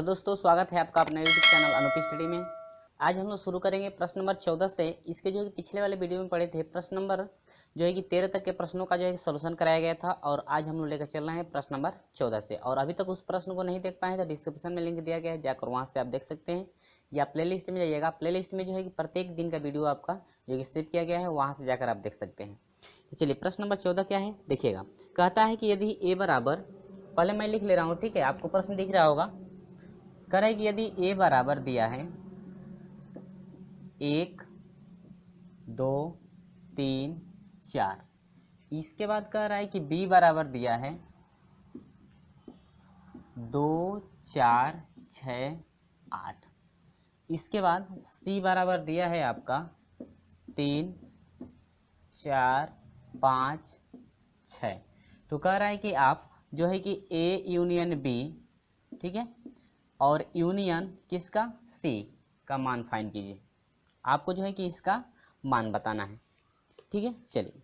Hello दोस्तों, स्वागत है आपका अपने यूट्यूब चैनल अनुपी स्टडी में। आज हम लोग शुरू करेंगे प्रश्न नंबर 14 से। इसके जो है पिछले वाले वीडियो में पढ़े थे प्रश्न नंबर जो है कि 13 तक के प्रश्नों का जो है सॉल्यूशन कराया गया था, और आज हम लोग लेकर चल रहे हैं प्रश्न नंबर 14 से। और अभी तक उस प्रश्न को नहीं देख पाए तो डिस्क्रिप्शन में लिंक दिया गया है, जाकर वहाँ से आप देख सकते हैं, या प्लेलिस्ट में जाइएगा। प्लेलिस्ट में जो है कि प्रत्येक दिन का वीडियो आपका जो कि सेव किया गया है, वहाँ से जाकर आप देख सकते हैं। तो चलिए प्रश्न नंबर 14 क्या है देखिएगा। कहता है कि यदि ए बराबर, पहले मैं लिख ले रहा हूँ, ठीक है, आपको प्रश्न दिख रहा होगा। कह रहा है कि यदि ए बराबर दिया है 1 2 3 4, इसके बाद कह रहा है कि बी बराबर दिया है 2 4 6 8, इसके बाद सी बराबर दिया है आपका 3 4 5 6। तो कह रहा है कि आप जो है कि ए यूनियन बी, ठीक है, और यूनियन किसका, सी का मान फाइंड कीजिए। आपको जो है कि इसका मान बताना है, ठीक है। चलिए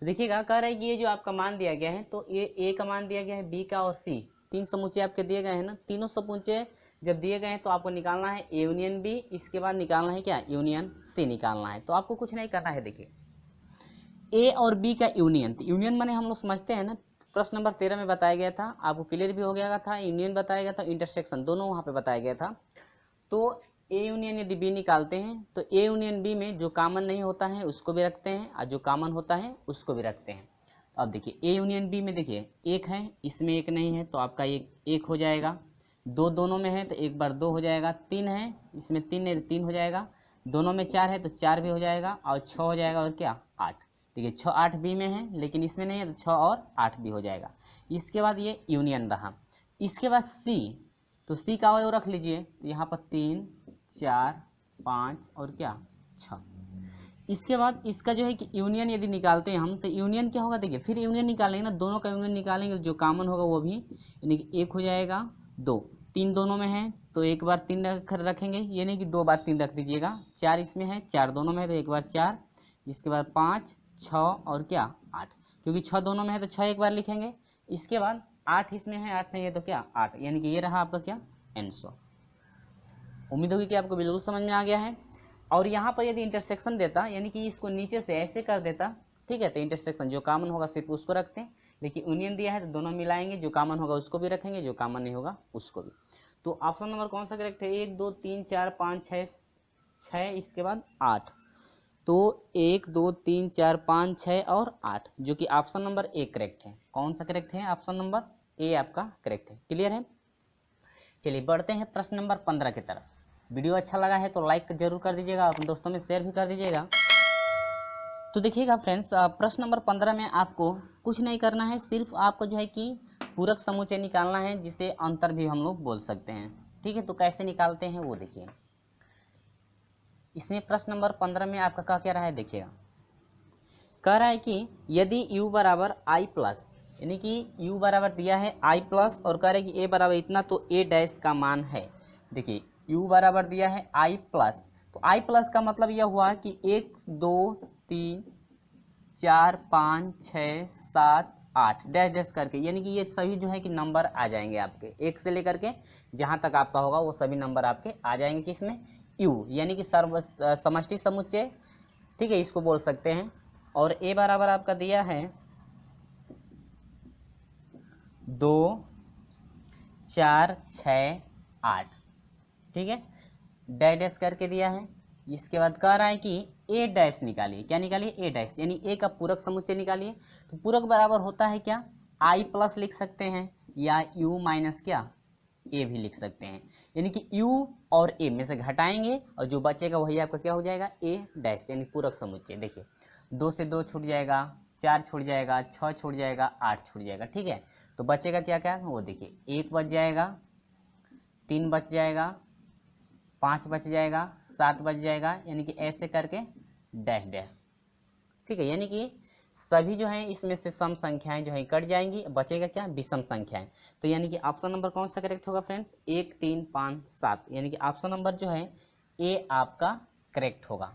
तो देखिएगा, कह रहा है कि ये जो आपका मान दिया गया है, तो ये ए का मान दिया गया है, बी का और सी, तीन समूचे आपके दिए गए हैं ना। तीनों समूचे जब दिए गए हैं तो आपको निकालना है ए यूनियन बी, इसके बाद निकालना है क्या, यूनियन सी निकालना है। तो आपको कुछ नहीं करना है। देखिए ए और बी का यूनियन, तो यूनियन माने हम लोग समझते हैं ना, प्रश्न नंबर 13 में बताया गया था, आपको क्लियर भी हो गया था। यूनियन बताया गया था, इंटरसेक्शन दोनों वहाँ पे बताया गया था। तो ए यूनियन यदि बी निकालते हैं तो ए यूनियन बी में जो कॉमन नहीं होता है उसको भी रखते हैं, और जो कॉमन होता है उसको भी रखते हैं। तो अब देखिए ए यूनियन बी में देखिए एक है, इसमें एक नहीं है, तो आपका एक हो जाएगा। दो दोनों में है तो एक बार दो हो जाएगा। तीन है, इसमें तीन है, तीन हो जाएगा। दोनों में चार है तो चार भी हो जाएगा, और छः हो जाएगा, और क्या 8। देखिए 6 8 बी में है, लेकिन इसमें नहीं है, तो 6 और 8 भी हो जाएगा। इसके बाद ये यूनियन रहा। इसके बाद सी, तो सी का अवयव रख लीजिए, तो यहाँ पर 3 4 5 और क्या 6। इसके बाद इसका जो है कि यूनियन यदि निकालते हैं हम, तो यूनियन क्या होगा, देखिए फिर यूनियन निकालेंगे ना, दोनों का यूनियन निकालेंगे, जो कॉमन होगा वो भी, यानी कि एक हो जाएगा 2। तीन दोनों में है तो एक बार 3 रखेंगे, ये नहीं कि 2 बार 3 रख दीजिएगा। 4 इसमें है, 4 दोनों में है तो एक बार 4, इसके बाद 5 6 और क्या 8, क्योंकि 6 दोनों में है तो 6 एक बार लिखेंगे। इसके बाद 8 इसमें है, 8 नहीं है तो क्या 8, यानी कि ये रहा आपका क्या आंसर। उम्मीद होगी कि आपको बिल्कुल समझ में आ गया है। और यहाँ पर यदि इंटरसेक्शन देता, यानी कि इसको नीचे से ऐसे कर देता, ठीक है, तो इंटरसेक्शन जो कॉमन होगा सिर्फ उसको रखते हैं, लेकिन यूनियन दिया है तो दोनों मिलाएंगे, जो कॉमन होगा उसको भी रखेंगे, जो कॉमन नहीं होगा उसको भी। तो ऑप्शन नंबर कौन सा करेक्ट है, 1 2 3 4 5 6, इसके बाद 8। तो 1 2 3 4 5 6 और 8, जो कि ऑप्शन नंबर ए करेक्ट है। कौन सा करेक्ट है, ऑप्शन नंबर ए आपका करेक्ट है। क्लियर है। चलिए बढ़ते हैं प्रश्न नंबर 15 की तरफ। वीडियो अच्छा लगा है तो लाइक जरूर कर दीजिएगा, अपने दोस्तों में शेयर भी कर दीजिएगा। तो देखिएगा फ्रेंड्स, प्रश्न नंबर 15 में आपको कुछ नहीं करना है, सिर्फ आपको जो है कि पूरक समुच्चय निकालना है, जिसे अंतर भी हम लोग बोल सकते हैं, ठीक है। तो कैसे निकालते हैं वो देखिए। इसमें प्रश्न नंबर 15 में आपका क्या रहा है देखिएगा। कह रहा है कि यदि u बराबर i प्लस, यानी कि u बराबर दिया है i प्लस, और कह रहे हैं कि a बराबर इतना, तो a डैश का मान है। देखिए u बराबर दिया है i प्लस, तो i प्लस का मतलब यह हुआ कि 1 2 3 4 5 6 7 8 डैश डैश करके, यानी कि ये सभी जो है कि नंबर आ जाएंगे आपके, एक से लेकर के जहाँ तक आपका होगा वो सभी नंबर आपके आ जाएंगे किसमें, u, यानी कि समष्टि समुच्चय, ठीक है, इसको बोल सकते हैं। और a बराबर आपका दिया है 2 4 6 8, ठीक है, डैश डैश करके दिया है। इसके बाद कह रहा है कि a डैश निकालिए, क्या निकालिए, a डैश, यानी a का पूरक समुच्चय निकालिए। तो पूरक बराबर होता है क्या, i प्लस लिख सकते हैं, या u माइनस क्या a भी लिख सकते हैं, यानी कि u और a में से घटाएंगे और जो बचेगा वही आपका क्या हो जाएगा, a डैश, यानी पूरक समुच्चय। देखिए 2 से 2 छूट जाएगा, 4 छूट जाएगा, 6 छूट जाएगा, 8 छूट जाएगा, ठीक है। तो बचेगा क्या क्या, वो देखिए 1 बच जाएगा, 3 बच जाएगा, 5 बच जाएगा, 7 बच जाएगा, यानी कि ऐसे करके डैश डैश, ठीक है। यानी कि सभी जो है इसमें से सम संख्याएं जो है कट जाएंगी, बचेगा क्या, विषम संख्याएं। तो यानी कि ऑप्शन नंबर कौन सा करेक्ट होगा फ्रेंड्स, 1 3 5 7, यानी कि ऑप्शन नंबर जो है ए आपका करेक्ट होगा,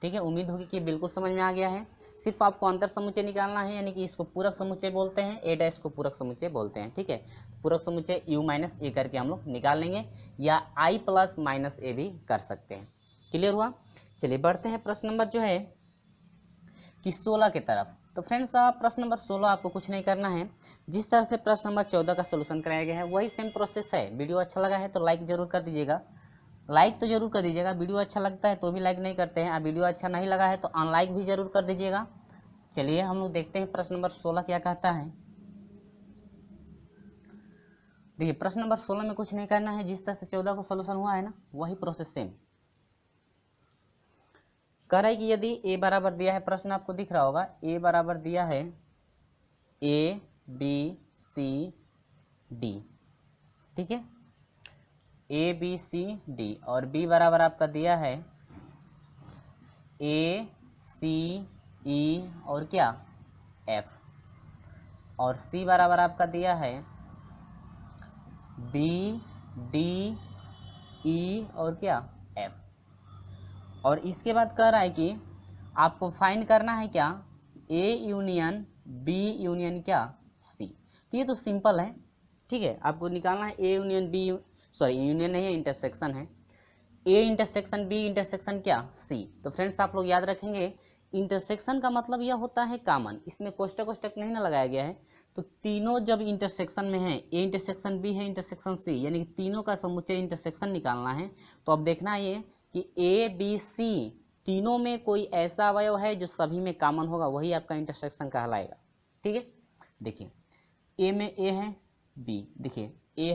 ठीक है। उम्मीद होगी कि बिल्कुल समझ में आ गया है। सिर्फ आपको अंतर समुच्चय निकालना है, यानी कि इसको पूरक समुच्चय बोलते हैं, ए डैश को पूरक समुच्चय बोलते हैं। ठीक है, पूरक समुच्चय u माइनस ए करके हम लोग निकाल लेंगे, या i प्लस माइनस ए भी कर सकते हैं। क्लियर हुआ? चलिए बढ़ते हैं प्रश्न नंबर जो है कि 16 की तरफ। तो फ्रेंड्स प्रश्न नंबर 16 आपको कुछ नहीं करना है, जिस तरह से प्रश्न नंबर 14 का सोल्यूशन कराया गया है वही सेम प्रोसेस है। वीडियो अच्छा लगा है तो लाइक जरूर कर दीजिएगा, लाइक तो जरूर कर दीजिएगा। वीडियो अच्छा लगता है तो भी लाइक नहीं करते हैं, और वीडियो अच्छा नहीं लगा है तो अनलाइक भी जरूर कर दीजिएगा। चलिए हम लोग देखते हैं प्रश्न नंबर 16 क्या कहता है। देखिए प्रश्न नंबर 16 में कुछ नहीं करना है, जिस तरह से 14 को सोल्यूशन हुआ है ना वही प्रोसेस सेम कह रहा है कि यदि ए बराबर दिया है, प्रश्न आपको दिख रहा होगा, ए बराबर दिया है ए बी सी डी। ठीक है, ए बी सी डी, और बी बराबर आपका दिया है ए सी ई और क्या एफ, और सी बराबर आपका दिया है बी डी ई और क्या एफ। और इसके बाद कह रहा है कि आपको फाइंड करना है क्या, ए यूनियन बी यूनियन क्या सी। तो ये तो सिंपल है। ठीक है, आपको निकालना है A union B, sorry union नहीं है, इंटरसेक्शन है, ए इंटरसेक्शन बी इंटरसेक्शन क्या सी। तो फ्रेंड्स आप लोग याद रखेंगे इंटरसेक्शन का मतलब यह होता है कॉमन, इसमें कोष्टक कोष्टक नहीं ना लगाया गया है। तो तीनों जब इंटरसेक्शन में है, ए इंटरसेक्शन बी है इंटरसेक्शन सी, यानी कि तीनों का समुच्चय इंटरसेक्शन निकालना है। तो अब देखना है ये कि ए बी सी तीनों में कोई ऐसा अवयव है जो सभी में कॉमन होगा, वही आपका इंटरसेक्शन कहलाएगा। ठीक है, देखिए ए में ए है, बी, देखिए ए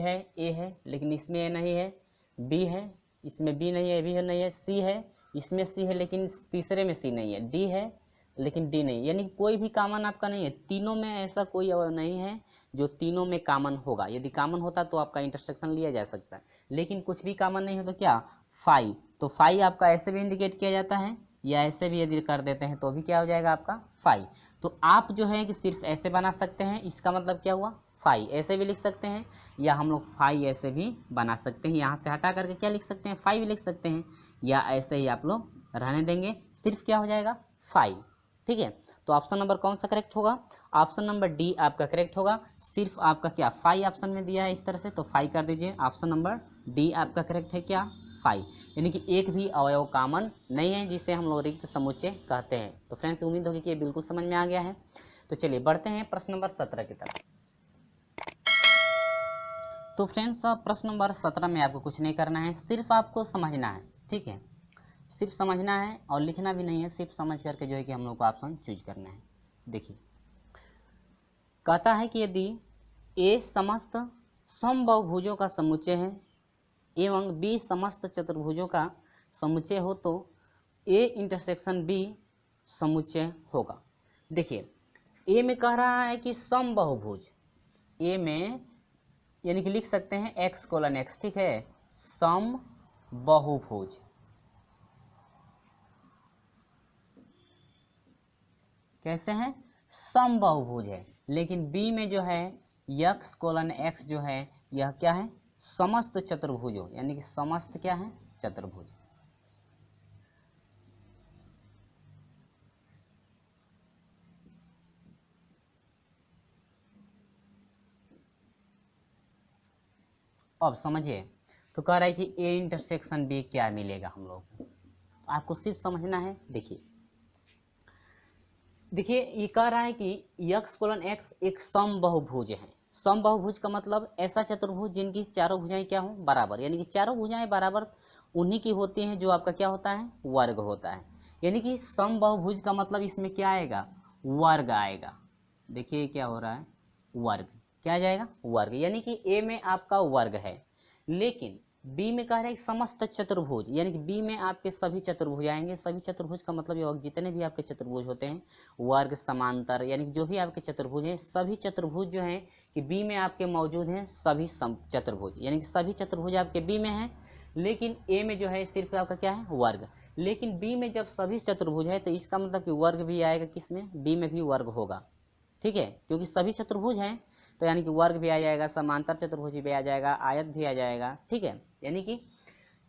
है लेकिन इसमें ए नहीं है, बी है इसमें बी नहीं है, बी है नहीं है, सी है इसमें सी है लेकिन तीसरे में सी नहीं है, डी है लेकिन डी नहीं, यानी कोई भी कॉमन आपका नहीं है। तीनों में ऐसा कोई अवयव नहीं है जो तीनों में कॉमन होगा। यदि कॉमन होता तो आपका इंटरसेक्शन लिया जा सकता है, लेकिन कुछ भी कॉमन नहीं हो तो क्या फाई। तो फाई आपका ऐसे भी इंडिकेट किया जाता है, या ऐसे भी यदि कर देते हैं तो भी क्या हो जाएगा आपका फाई। तो आप जो है कि सिर्फ ऐसे बना सकते हैं, इसका मतलब क्या हुआ फाई, ऐसे भी लिख सकते हैं, या हम लोग फाई ऐसे भी बना सकते हैं। यहाँ से हटा करके क्या लिख सकते हैं, फाई भी लिख सकते हैं, या ऐसे ही आप लोग रहने देंगे, सिर्फ क्या हो जाएगा फाई। ठीक है, तो ऑप्शन नंबर कौन सा करेक्ट होगा, ऑप्शन नंबर डी आपका करेक्ट होगा। सिर्फ आपका क्या फाई ऑप्शन में दिया है इस तरह से, तो फाई कर दीजिए। ऑप्शन नंबर डी आपका करेक्ट है क्या फाई, यानी कि एक भी अवयव कॉमन नहीं है, जिसे हम लोग रिक्त समुच्चय कहते हैं। तो फ्रेंड्स उम्मीद होगी कि ये बिल्कुल समझ में आ गया है। तो चलिए बढ़ते हैं प्रश्न नंबर 17 की तरफ। तो फ्रेंड्स प्रश्न नंबर 17 में आपको कुछ नहीं करना है, सिर्फ आपको समझना है। ठीक है, सिर्फ समझना है और लिखना भी नहीं है, सिर्फ समझ करके जो है कि हम लोग को ऑप्शन चूज करना है। देखिए कहता है कि यदि ए समस्त समबाहुभुजों का समुच्चय है एवं बी समस्त चतुर्भुजों का समुच्चय हो तो ए इंटरसेक्शन बी समुच्चय होगा। देखिए ए में कह रहा है कि समबाहुभुज, ए में यानी कि लिख सकते हैं x कोलन x। ठीक है, समबाहुभुज, कैसे हैं समबाहुभुज है, लेकिन बी में जो है x कोलन x जो है यह क्या है समस्त चतुर्भुजों, यानी कि समस्त क्या है चतुर्भुज। अब समझिए, तो कह रहा है कि ए इंटरसेक्शन बी क्या मिलेगा हम लोग को, तो आपको सिर्फ समझना है। देखिए ये कह रहा है कि x कोलन x एक समबाहुभुज है। समबाहुभुज का मतलब ऐसा चतुर्भुज जिनकी चारों भुजाएं क्या हो बराबर, यानी कि चारों भुजाएं बराबर उन्हीं की होती हैं जो आपका क्या होता है वर्ग होता है। यानी कि समबाहुभुज का मतलब इसमें क्या आएगा वर्ग आएगा। देखिए क्या हो रहा है वर्ग, क्या आ जाएगा वर्ग, यानी कि ए में आपका वर्ग है, लेकिन बी में कह रहा है समस्त चतुर्भुज, यानी कि बी में आपके सभी चतुर्भुज आएंगे। सभी चतुर्भुज का मतलब ये जितने भी आपके चतुर्भुज होते हैं वर्ग समांतर, यानी कि जो भी आपके चतुर्भुज हैं सभी चतुर्भुज जो हैं कि बी में आपके मौजूद हैं सभी चतुर्भुज, यानी कि सभी चतुर्भुज आपके बी में हैं, लेकिन ए में जो है सिर्फ आपका क्या है वर्ग। लेकिन बी में जब सभी चतुर्भुज है तो इसका मतलब कि वर्ग भी आएगा, किसमें बी में भी वर्ग होगा। ठीक है, क्योंकि सभी चतुर्भुज हैं तो यानी कि वर्ग भी आ जाएगा, समांतर चतुर्भुज भी आ जाएगा, आयत भी आ जाएगा। ठीक है, यानी कि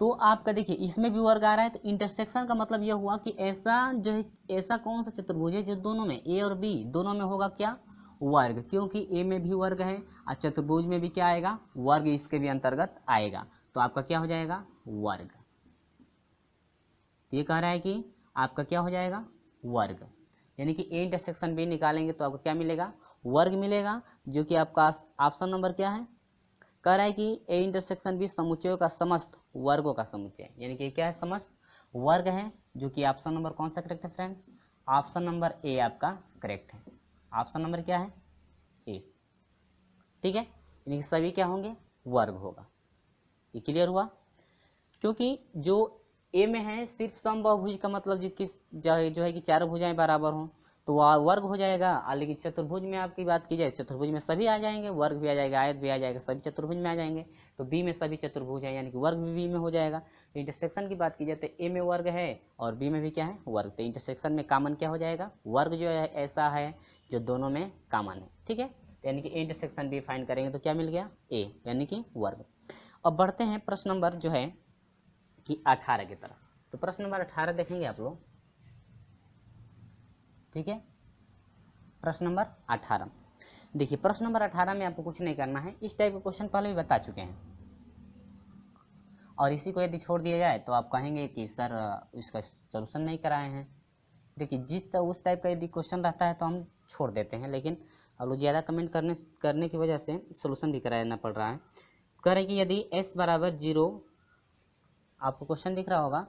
तो आपका देखिए इसमें भी वर्ग आ रहा है, तो इंटरसेक्शन का मतलब यह हुआ कि ऐसा जो है, ऐसा कौन सा चतुर्भुज है जो दोनों में ए और बी दोनों में होगा क्या, वर्ग, क्योंकि ए में भी वर्ग है और चतुर्भुज में भी क्या आएगा, वर्ग इसके भी अंतर्गत आएगा, तो आपका क्या हो जाएगा, वर्ग। ये कह रहा है कि आपका क्या हो जाएगा, वर्ग, यानी कि ए इंटरसेक्शन बी निकालेंगे तो आपको क्या मिलेगा, वर्ग मिलेगा, जो कि आपका ऑप्शन नंबर क्या है, कह रहा है कि ए इंटरसेक्शन बी समुच्चयों का समस्त वर्गों का समुच्चय, यानी कि क्या है, समस्त वर्ग है, जो कि ऑप्शन नंबर कौन सा करेक्ट है फ्रेंड्स, ऑप्शन नंबर ए आपका करेक्ट है। ऑप्शन नंबर क्या है, ए, ठीक है, यानी कि सभी क्या होंगे, वर्ग होगा। ये क्लियर हुआ, क्योंकि जो ए में है सिर्फ समबाहुभुज का मतलब जिसकी जो है कि चारों भुजाएं बराबर हों तो वह वर्ग हो जाएगा, लेकिन चतुर्भुज में आपकी बात की जाए, चतुर्भुज में सभी आ जाएंगे, वर्ग भी आ जाएगा, आयत भी आ जाएगा, सभी चतुर्भुज में आ जाएंगे, तो बी में सभी चतुर्भुज है, यानी कि वर्ग भी बी में हो जाएगा। तो इंटरसेक्शन की बात की जाए तो ए में वर्ग है और बी में भी क्या है, वर्ग, तो इंटरसेक्शन में कॉमन क्या हो जाएगा, वर्ग जो है ऐसा है जो दोनों में कॉमन है, ठीक है, यानी कि ए इंटरसेक्शन बी फाइंड करेंगे तो क्या मिल गया, ए, यानी कि वर्ग। अब बढ़ते हैं प्रश्न नंबर जो है कि 18 की तरफ, तो प्रश्न नंबर 18 देखेंगे आप लोग, ठीक है, प्रश्न नंबर 18 देखिए, प्रश्न नंबर 18 में आपको कुछ नहीं करना है, इस टाइप के क्वेश्चन पहले भी बता चुके हैं, और इसी को यदि छोड़ दिया जाए तो आप कहेंगे कि सर इसका सलूशन नहीं कराए हैं। देखिए उस टाइप का यदि क्वेश्चन रहता है तो हम छोड़ देते हैं, लेकिन अब लोग ज़्यादा कमेंट करने की वजह से सलूशन भी कराना पड़ रहा है। कह रहे कि यदि s बराबर 0, आपको क्वेश्चन दिख रहा होगा,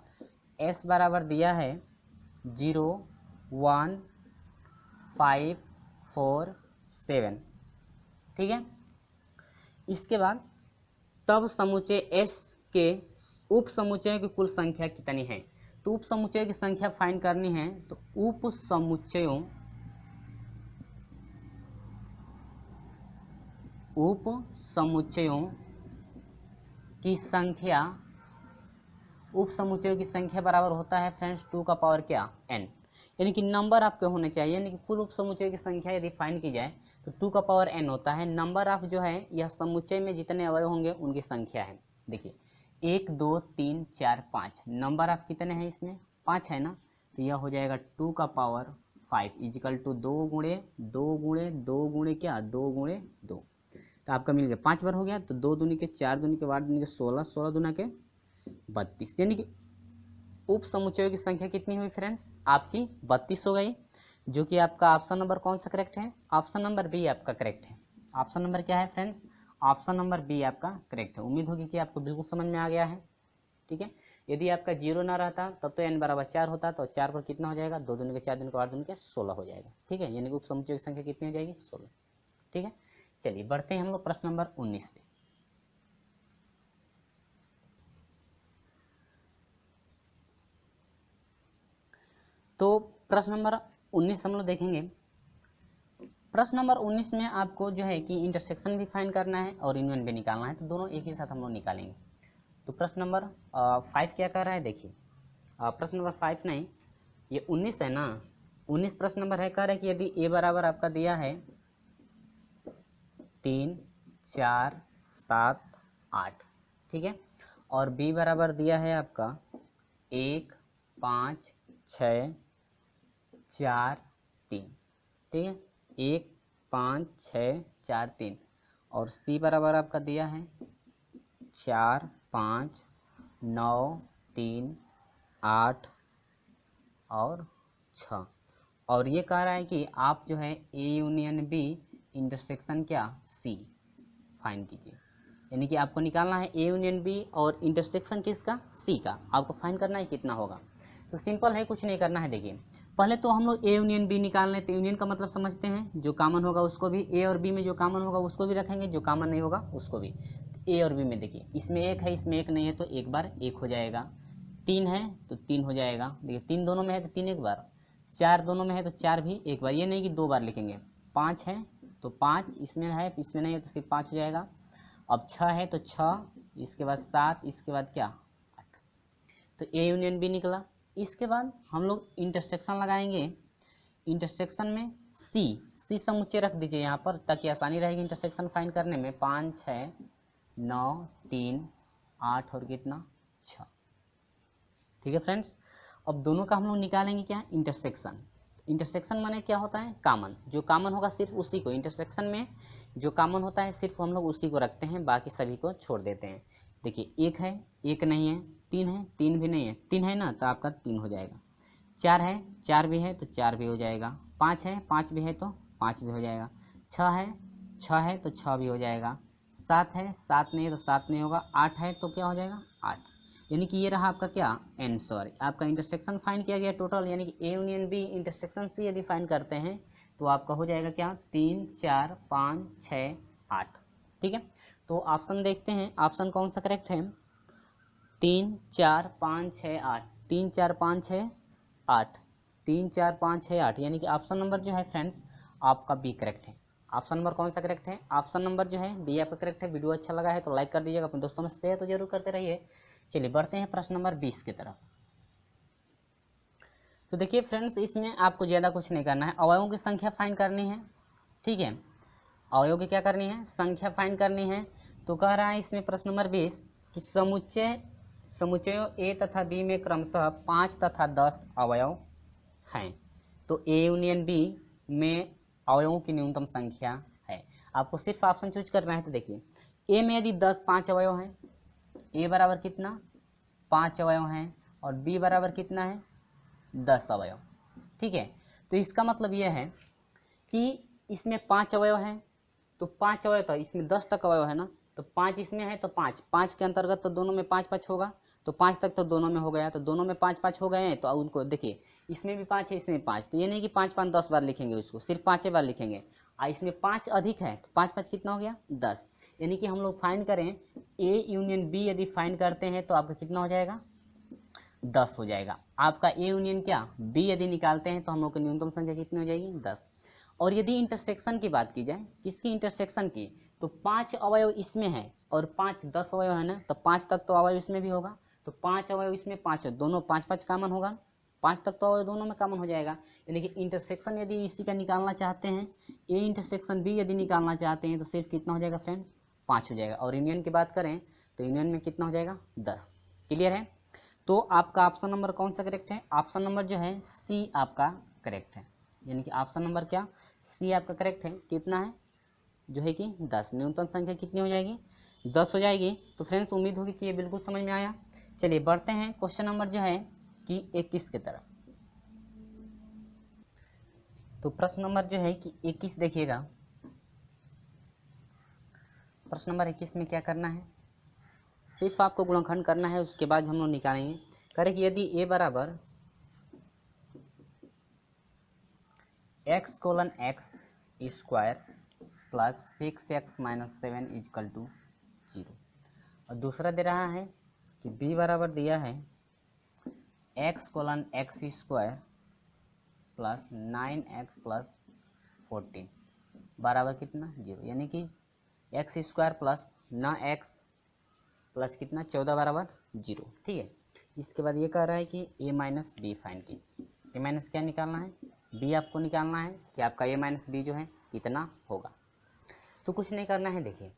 s बराबर दिया है 0 1 5 4 7, ठीक है, इसके बाद तब समुच्चय S के उप समुच्चयों की कुल संख्या कितनी है, तो उप समुच्चयों की संख्या फाइंड करनी है, तो उप समुच्चयों की संख्या, उप समुच्चयों की संख्या बराबर होता है फ्रेंड्स 2 का पावर क्या, n, यानी कि नंबर आपके होने चाहिए, यानी कि कुल उप समुच्चय की संख्या यदि फाइंड की जाए तो 2 का पावर n होता है, नंबर ऑफ जो है यह समुच्चय में जितने अवयव होंगे उनकी संख्या है। देखिए 1 2 3 4 5, नंबर ऑफ कितने हैं इसमें, 5 है ना, तो यह हो जाएगा 2 का पावर 5 इजिकल टू 2 गुणे 2 गुणे 2 गुणे क्या, 2 गुणे 2, तो आपका मिल गया 5 बार हो गया, तो 2 दूनी के 4 दूनी के 8 दूनी के 16, 16 दूना के 32, यानी कि उप समुच्चयों की संख्या कितनी हुई फ्रेंड्स, आपकी 32 हो गई, जो कि आपका ऑप्शन नंबर कौन सा करेक्ट है, ऑप्शन नंबर बी आपका करेक्ट है। ऑप्शन नंबर क्या है फ्रेंड्स, ऑप्शन नंबर बी आपका करेक्ट है। उम्मीद होगी कि आपको बिल्कुल समझ में आ गया है, ठीक है। यदि आपका 0 ना रहता तब तो n बराबर 4 होता, तो 4 पर कितना हो जाएगा, 2 दूनी के 4 दूनी के 8 दूनी के 16 हो जाएगा, ठीक है, यानी कि उप समुच्चयों की संख्या कितनी हो जाएगी, 16, ठीक है। चलिए बढ़ते हैं हम लोग प्रश्न नंबर 19 पे। तो प्रश्न नंबर 19 हम लोग देखेंगे। प्रश्न नंबर 19 में आपको जो है कि इंटरसेक्शन भी फाइंड करना है और यूनियन भी निकालना है, तो दोनों एक ही साथ हम लोग निकालेंगे। तो प्रश्न नंबर 5 क्या कर रहा है, देखिए प्रश्न नंबर 5 नहीं, ये 19 है ना, 19 प्रश्न नंबर है, कह रहा है कि यदि a बराबर आपका दिया है 3 4 7 8, ठीक है, और b बराबर दिया है आपका 1 5 6 4 3, ठीक है, 1 5 6 4 3, और सी बराबर आपका दिया है 4 5 9 3 8 और 6, और ये कह रहा है कि आप जो है ए यूनियन बी इंटरसेक्शन क्या सी फाइंड कीजिए, यानी कि आपको निकालना है ए यूनियन बी और इंटरसेक्शन किसका, सी का, आपको फाइंड करना है कितना होगा। तो सिंपल है, कुछ नहीं करना है। देखिए पहले तो हम लोग ए यूनियन बी निकाल लें, तो यूनियन का मतलब समझते हैं, जो कॉमन होगा उसको भी, ए और बी में जो कॉमन होगा उसको भी रखेंगे, जो कॉमन नहीं होगा उसको भी। ए और बी में देखिए इसमें 1 है, इसमें 1 नहीं है, तो एक बार 1 हो जाएगा, 3 है तो 3 हो जाएगा, देखिए 3 दोनों में है तो 3 एक बार, 4 दोनों में है तो 4 भी एक बार, ये नहीं कि 2 बार लिखेंगे। 5 है तो 5 इसमें है, इसमें नहीं है तो सिर्फ 5 हो जाएगा। अब 6 है तो 6, इसके बाद 7, इसके बाद क्या 8, तो ए यूनियन बी निकला। इसके बाद हम लोग इंटरसेक्शन लगाएंगे, इंटरसेक्शन में सी समुच्चय रख दीजिए यहाँ पर, ताकि आसानी रहेगी इंटरसेक्शन फाइंड करने में। 5 6 9 3 8 और कितना 6। ठीक है फ्रेंड्स, अब दोनों का हम लोग निकालेंगे क्या, इंटरसेक्शन। इंटरसेक्शन माने क्या होता है, कॉमन, जो कॉमन होगा सिर्फ उसी को, इंटरसेक्शन में जो कॉमन होता है सिर्फ हम लोग उसी को रखते हैं, बाकी सभी को छोड़ देते हैं। देखिए एक है, एक नहीं है, तीन है, तीन भी नहीं है, तीन है ना तो आपका 3 हो जाएगा, चार है, चार भी है तो 4 भी हो जाएगा, 5 है, 5 भी है तो 5 भी हो जाएगा, 6 है, 6 है तो 6 भी हो जाएगा, 7 है, 7 नहीं है तो 7 नहीं होगा, 8 है तो क्या हो जाएगा 8। यानी कि ये रहा आपका क्या आंसर, आपका इंटरसेक्शन फाइंड किया गया टोटल, यानी कि ए यूनियन बी इंटरसेक्शन से यदि फाइंड करते हैं तो आपका हो जाएगा क्या 3 4 5 6 8। ठीक है, तो ऑप्शन देखते हैं, ऑप्शन कौन सा करेक्ट है, 3 4 5 6 8, 3 4 5 6 8, 3 4 5 6 8, यानी कि ऑप्शन नंबर जो है फ्रेंड्स आपका बी करेक्ट है। ऑप्शन नंबर कौन सा करेक्ट है, ऑप्शन नंबर जो है बी आपका करेक्ट है। वीडियो अच्छा लगा है तो लाइक कर दीजिएगा, अपने दोस्तों में शेयर तो जरूर करते रहिए। चलिए बढ़ते हैं प्रश्न नंबर 20 की तरफ। तो देखिए फ्रेंड्स, इसमें आपको ज़्यादा कुछ नहीं करना है, अवयवों की संख्या फाइंड करनी है। ठीक है, अवयवों की क्या करनी है, संख्या फाइंड करनी है। तो कह रहा है इसमें प्रश्न नंबर 20 कि समुच्चयों ए तथा बी में क्रमशः 5 तथा 10 अवयव हैं, तो ए यूनियन बी में अवयवों की न्यूनतम संख्या है। आपको सिर्फ ऑप्शन चूज करना है। तो देखिए ए में यदि 5 अवयव हैं, ए बराबर कितना 5 अवयव हैं, और बी बराबर कितना है 10 अवयव। ठीक है, तो इसका मतलब यह है कि इसमें 5 अवयव हैं, तो 5 अवयव तो इसमें 10 तक अवयव है ना, तो 5 इसमें है तो 5 के अंतर्गत तो दोनों में 5 होगा, तो 5 तक तो दोनों में हो गया, तो दोनों में 5 हो गए हैं। तो उनको देखिए इसमें भी 5 है, इसमें 5, तो ये नहीं कि 5 5 10 बार लिखेंगे उसको, सिर्फ 5 बार लिखेंगे। इसमें 5 अधिक है तो 5 5 कितना हो गया 10। यानी कि हम लोग फाइंड करें ए यूनियन बी यदि फाइंड करते हैं तो आपका कितना हो जाएगा 10 हो जाएगा। आपका ए यूनियन क्या बी यदि निकालते हैं तो हम लोग की न्यूनतम संख्या कितनी हो जाएगी 10। और यदि इंटरसेक्शन की बात की जाए, किसकी इंटरसेक्शन की, तो 5 अवयव इसमें है और 5 10 अवयव है ना, तो 5 तक तो अवयव इसमें भी होगा, तो 5 अवयव इसमें 5 है, दोनों 5 5 कॉमन होगा, 5 तक तो अवयव दोनों में कॉमन हो जाएगा। यानी कि इंटरसेक्शन यदि इसी का निकालना चाहते हैं, ए इंटरसेक्शन बी यदि निकालना चाहते हैं तो सिर्फ कितना हो जाएगा फ्रेंड्स 5 हो जाएगा। और यूनियन की बात करें तो यूनियन में कितना हो जाएगा 10। क्लियर है, तो आपका ऑप्शन नंबर कौन सा करेक्ट है, ऑप्शन नंबर जो है सी आपका करेक्ट है। यानी कि ऑप्शन नंबर क्या सी आपका करेक्ट है। कितना है जो है कि 10, न्यूनतम संख्या कितनी हो जाएगी 10 हो जाएगी। तो फ्रेंड्स उम्मीद होगी कि ये बिल्कुल समझ में आया। चलिए बढ़ते हैं क्वेश्चन नंबर जो है कि 21 की तरफ। तो प्रश्न नंबर जो है कि 21 देखिएगा, प्रश्न नंबर 21 में क्या करना है, सिर्फ आपको गुणनखंड करना है, उसके बाद हम लोग निकालेंगे। करें कि यदि ए बराबर x square plus 6x minus 7 is equal to 0, और दूसरा दे रहा है कि b बराबर दिया है x square plus 9x plus 14 बराबर कितना 0, यानी कि x square plus 9x plus कितना 14 बराबर 0। ठीक है, इसके बाद ये कह रहा है कि a माइनस बी फाइंड कीजिए। a माइनस क्या निकालना है b आपको निकालना है कि आपका a माइनस बी जो है कितना होगा। तो कुछ नहीं करना है, देखिए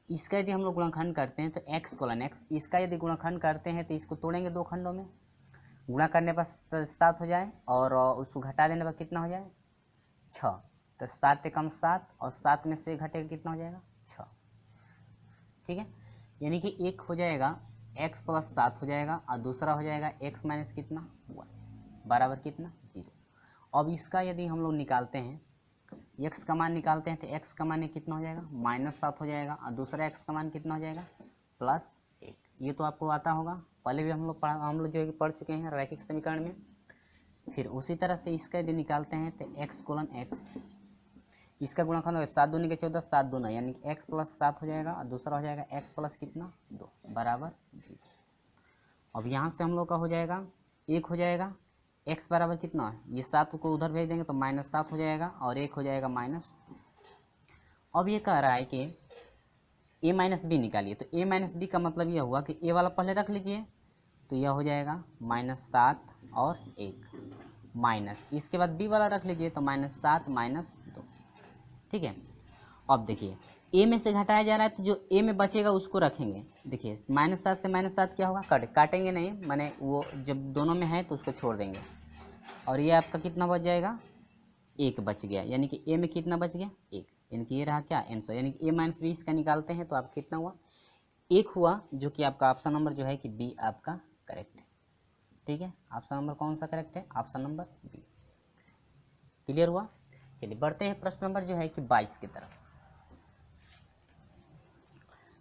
इसका यदि हम लोग गुणनखंड करते हैं तो x, इसका यदि गुणनखंड करते हैं तो इसको तोड़ेंगे 2 खंडों में, गुणा करने पर 7 हो जाए और उसको घटा देने पर कितना हो जाए 6, तो 7 से कम 7 और 7 में से घटेगा कितना हो जाएगा 6। ठीक है, यानी कि एक हो जाएगा x प्लस 7 हो जाएगा और दूसरा हो जाएगा x माइनस कितना 1 बराबर कितना 0। अब इसका यदि हम लोग निकालते हैं, x का मान निकालते हैं तो x का मान कितना हो जाएगा -7 हो जाएगा और दूसरा x का मान कितना हो जाएगा +1। ये तो आपको आता होगा, पहले भी हम लोग जो है पढ़ चुके हैं रैखिक समीकरण में। फिर उसी तरह से इसका यदि निकालते हैं तो x, इसका गुणनखंड होगा 7 दूनी के 14, 7 दूना यानी कि x प्लस 7 हो जाएगा और दूसरा हो जाएगा x प्लस कितना 2 बराबर 0। अब यहाँ से हम लोग का हो जाएगा 1 हो जाएगा, x बराबर कितना है, ये 7 को उधर भेज देंगे तो -7 हो जाएगा और 1 हो जाएगा माइनस। अब ये कह रहा है कि a माइनस बी निकालिए, तो a माइनस बी का मतलब यह हुआ कि a वाला पहले रख लीजिए, तो यह हो जाएगा -7 और 1 माइनस, इसके बाद b वाला रख लीजिए तो -7 -2। ठीक है, अब देखिए ए में से घटाया जा रहा है तो जो ए में बचेगा उसको रखेंगे। देखिए -7 से -7 क्या होगा, काटेंगे नहीं, माने वो जब दोनों में है तो उसको छोड़ देंगे। और ये आपका कितना बच जाएगा, 1 बच गया, यानी कि ए में कितना बच गया, 1, यानी कि ये रहा क्या, आंसर, यानी कि a - b इसका निकालते हैं तो आप कितना हुआ, 1 हुआ, जो कि आपका ऑप्शन नंबर जो है कि बी आपका करेक्ट है। ठीक है, ऑप्शन नंबर कौन सा करेक्ट है, ऑप्शन नंबर बी। क्लियर हुआ। चलिए बढ़ते हैं प्रश्न नंबर जो है कि 22 की तरफ।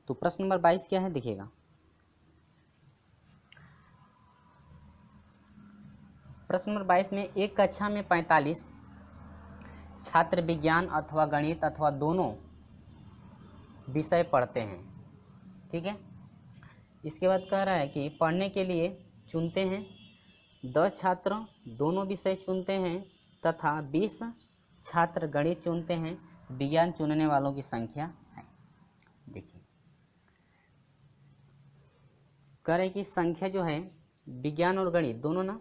तो प्रश्न नंबर 22 क्या है, देखिएगा, प्रश्न नंबर 22 में एक कक्षा में 45 छात्र विज्ञान अथवा गणित अथवा दोनों विषय पढ़ते हैं। ठीक है, इसके बाद कह रहा है कि पढ़ने के लिए चुनते हैं 10 छात्र दोनों विषय चुनते हैं तथा 20 छात्र गणित चुनते हैं, विज्ञान चुनने वालों की संख्या है। देखिए कह रहे हैं कि संख्या जो है विज्ञान और गणित दोनों ना,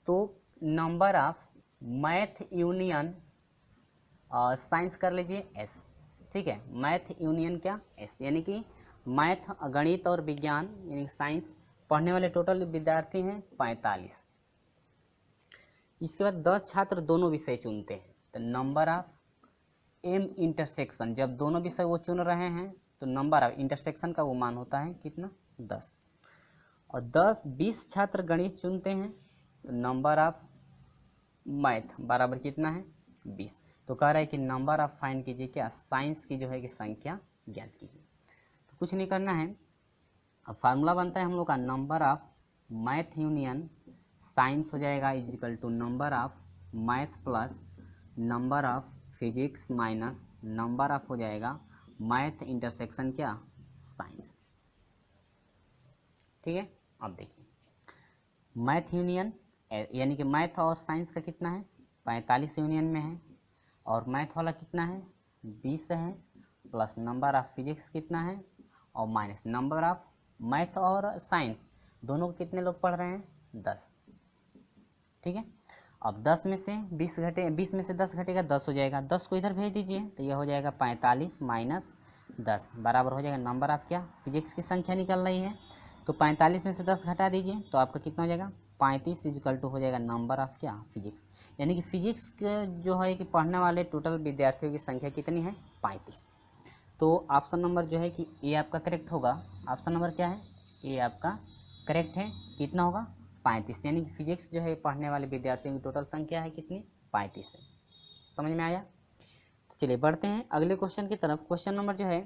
तो number of math union science कर लीजिए एस। ठीक है, मैथ यूनियन क्या, एस, यानी कि मैथ गणित और विज्ञान यानी साइंस पढ़ने वाले टोटल विद्यार्थी हैं 45। इसके बाद 10 छात्र दोनों विषय चुनते हैं, तो नंबर ऑफ एम इंटरसेक्शन, जब दोनों विषय वो चुन रहे हैं तो नंबर ऑफ इंटरसेक्शन का वो मान होता है कितना, 10। और 20 छात्र गणित चुनते हैं तो नंबर ऑफ मैथ बराबर कितना है, 20। तो कह रहा है कि नंबर ऑफ फाइंड कीजिए क्या, साइंस की जो है कि संख्या ज्ञात कीजिए। तो कुछ नहीं करना है, अब फार्मूला बनता है हम लोग का, number of math union science हो जाएगा is equal to number of math plus number of physics minus number of हो जाएगा मैथ इंटरसेक्शन क्या, साइंस। ठीक है, अब देखिए मैथ यूनियन यानी कि मैथ और साइंस का कितना है, 45 यूनियन में है, और मैथ वाला कितना है, 20 है, प्लस नंबर ऑफ फिजिक्स कितना है, और माइनस नंबर ऑफ मैथ और साइंस दोनों को कितने लोग पढ़ रहे हैं, 10। ठीक है, अब 10 में से 20 घटे, 20 में से 10 घटेगा, 10 हो जाएगा, 10 को इधर भेज दीजिए तो यह हो जाएगा 45 माइनस 10 बराबर हो जाएगा नंबर ऑफ क्या, फिजिक्स की संख्या निकल रही है, तो 45 में से 10 घटा दीजिए तो आपका कितना हो जाएगा, 35 इजिकल टू हो जाएगा नंबर ऑफ क्या, फिजिक्स, यानी कि फिजिक्स के जो है कि पढ़ने वाले टोटल विद्यार्थियों की संख्या कितनी है, 35। तो ऑप्शन नंबर जो है कि ए आपका करेक्ट होगा। ऑप्शन नंबर क्या है, ए आपका करेक्ट है, कितना होगा, 35, यानी कि फिजिक्स जो है पढ़ने वाले विद्यार्थियों की टोटल संख्या है कितनी, 35 है। समझ में आया। तो चलिए बढ़ते हैं अगले क्वेश्चन की तरफ। क्वेश्चन नंबर जो है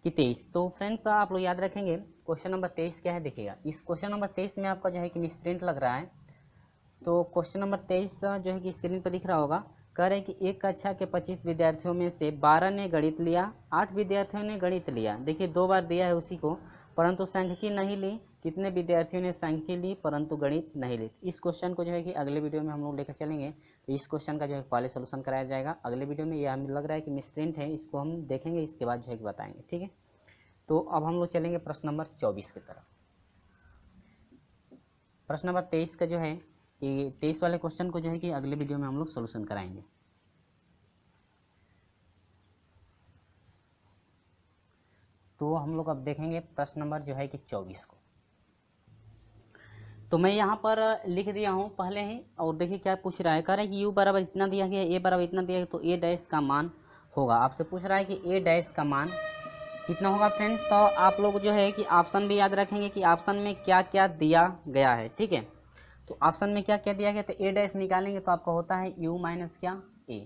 कि 23। तो फ्रेंड्स आप लोग याद रखेंगे क्वेश्चन नंबर 23 क्या है, देखिएगा इस क्वेश्चन नंबर 23 में आपका जो है कि मिसप्रिंट लग रहा है। तो क्वेश्चन नंबर 23 जो है कि स्क्रीन पर दिख रहा होगा, कह रहे हैं कि एक कक्षा के 25 विद्यार्थियों में से 12 ने गणित लिया, 8 विद्यार्थियों ने गणित लिया। देखिए 2 बार दिया है उसी को, परंतु सांख्यिकी नहीं ली। कितने विद्यार्थियों ने सांख्यिकी ली परंतु गणित नहीं ली। इस क्वेश्चन को जो है कि अगले वीडियो में हम लोग लेकर चलेंगे, तो इस क्वेश्चन का जो है पहले सोल्यूशन कराया जाएगा अगले वीडियो में। यह हमें लग रहा है कि मिसप्रिंट है, इसको हम देखेंगे, इसके बाद जो है कि बताएंगे। ठीक है, तो अब हम लोग चलेंगे प्रश्न नंबर 24 की तरफ। प्रश्न नंबर 23 का जो है कि 23 वाले क्वेश्चन को जो है कि अगले वीडियो में हम लोग सोल्यूशन कराएंगे। तो हम लोग अब देखेंगे प्रश्न नंबर जो है कि 24 को। तो मैं यहाँ पर लिख दिया हूँ पहले ही, और देखिए क्या पूछ रहा है, कह रहा है कि u बराबर इतना दिया गया है, a बराबर इतना दिया गया, तो a डैश का मान होगा। आपसे पूछ रहा है कि a डैश का मान कितना होगा फ्रेंड्स। तो आप लोग जो है कि ऑप्शन भी याद रखेंगे कि ऑप्शन में क्या क्या दिया गया है। ठीक है, तो ऑप्शन में क्या क्या दिया गया, तो a डैश निकालेंगे तो आपका होता है u माइनस क्या, a।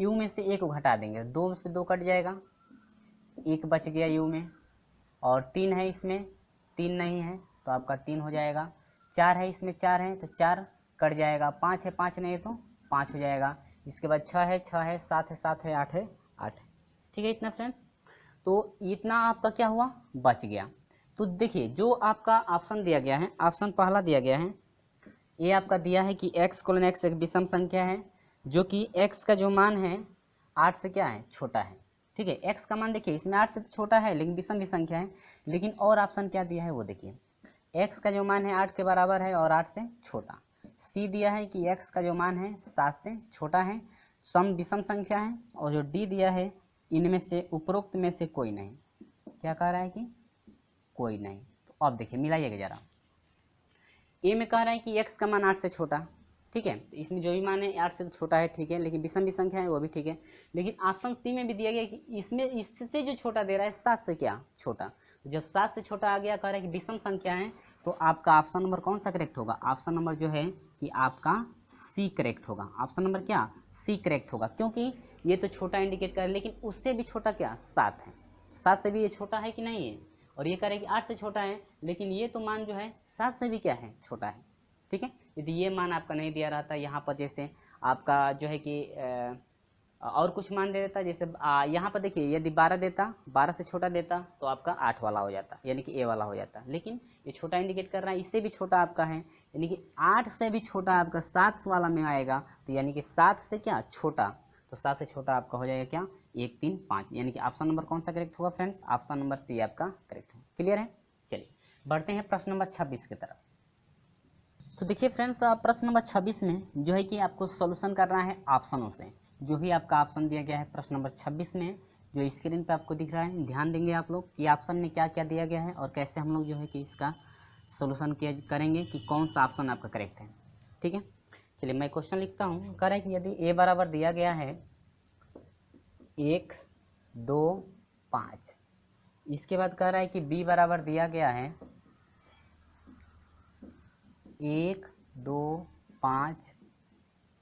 u में से a को घटा देंगे, 2 में से 2 कट जाएगा, 1 बच गया u में, और 3 है इसमें, 3 नहीं है तो आपका 3 हो जाएगा, 4 है इसमें, 4 है तो 4 कट जाएगा, 5 है, 5 नहीं है तो 5 हो जाएगा। इसके बाद 6 है, 6 है, 7 है, 7 है, 8 है, 8 है। ठीक है इतना फ्रेंड्स, तो इतना आपका क्या हुआ, बच गया। तो देखिए जो आपका ऑप्शन दिया गया है, ऑप्शन पहला दिया गया है, ये आपका दिया है कि x कोलन x एक विषम संख्या है, जो कि x का जो मान है 8 से क्या है, छोटा है। ठीक है, x का मान देखिए इसमें 8 से तो छोटा है लेकिन विषम भी संख्या है। लेकिन और ऑप्शन क्या दिया है वो देखिए, x का जो मान है 8 के बराबर है और 8 से छोटा। c दिया है कि x का जो मान है 7 से छोटा है, सम विषम संख्या है। और जो d दिया है इनमें से उपरोक्त में से कोई नहीं, क्या कह रहा है कि कोई नहीं। तो अब देखिए मिलाइएगा जरा, ए में कह रहा है कि x का मान 8 से छोटा, ठीक है, तो इसमें जो भी मान है 8 से तो छोटा है, ठीक है, लेकिन विषम भी संख्या है वो भी ठीक है। लेकिन ऑप्शन सी में भी दिया गया कि इसमें इससे जो छोटा दे रहा है 7 से क्या छोटा, तो जब 7 से छोटा आ गया, कह रहा है कि विषम संख्या है, तो आपका ऑप्शन नंबर कौन सा करेक्ट होगा, ऑप्शन नंबर जो है कि आपका सी करेक्ट होगा। ऑप्शन नंबर क्या, सी करेक्ट होगा, क्योंकि ये तो छोटा इंडिकेट कर रहा है, लेकिन उससे भी छोटा क्या 7 है, 7 से भी ये छोटा है कि नहीं है, और ये कह रहा है कि 8 से छोटा है, लेकिन ये तो मान जो है 7 से भी क्या है छोटा है, ठीक है। यदि ये मान आपका नहीं दिया रहता यहाँ पर, जैसे आपका जो है कि और कुछ मान दे देता, जैसे यहाँ पर देखिए यदि 12 देता, 12 से छोटा देता तो आपका 8 वाला हो जाता, यानी कि ए वाला हो जाता, लेकिन ये छोटा इंडिकेट कर रहा है, इससे भी छोटा आपका है, यानी कि 8 से भी छोटा आपका 7 वाला में आएगा, तो यानी कि 7 से क्या छोटा, तो 7 से छोटा आपका हो जाएगा क्या 1 3 5, यानी कि ऑप्शन नंबर कौन सा करेक्ट होगा फ्रेंड्स, ऑप्शन नंबर सी आपका करेक्ट होगा। क्लियर है, चलिए बढ़ते हैं प्रश्न नंबर 26 की तरफ। तो देखिए फ्रेंड्स, प्रश्न नंबर 26 में जो है कि आपको सॉल्यूशन करना है ऑप्शनों से, जो भी आपका ऑप्शन दिया गया है प्रश्न नंबर 26 में, जो स्क्रीन पे आपको दिख रहा है, ध्यान देंगे आप लोग कि ऑप्शन में क्या क्या दिया गया है और कैसे हम लोग जो है कि इसका सॉल्यूशन किया करेंगे कि कौन सा ऑप्शन आपका करेक्ट है, ठीक है। चलिए मैं क्वेश्चन लिखता हूँ, कह रहा है कि यदि ए बराबर दिया गया है 1 2 5, इसके बाद कह रहा है कि बी बराबर दिया गया है 1 2 5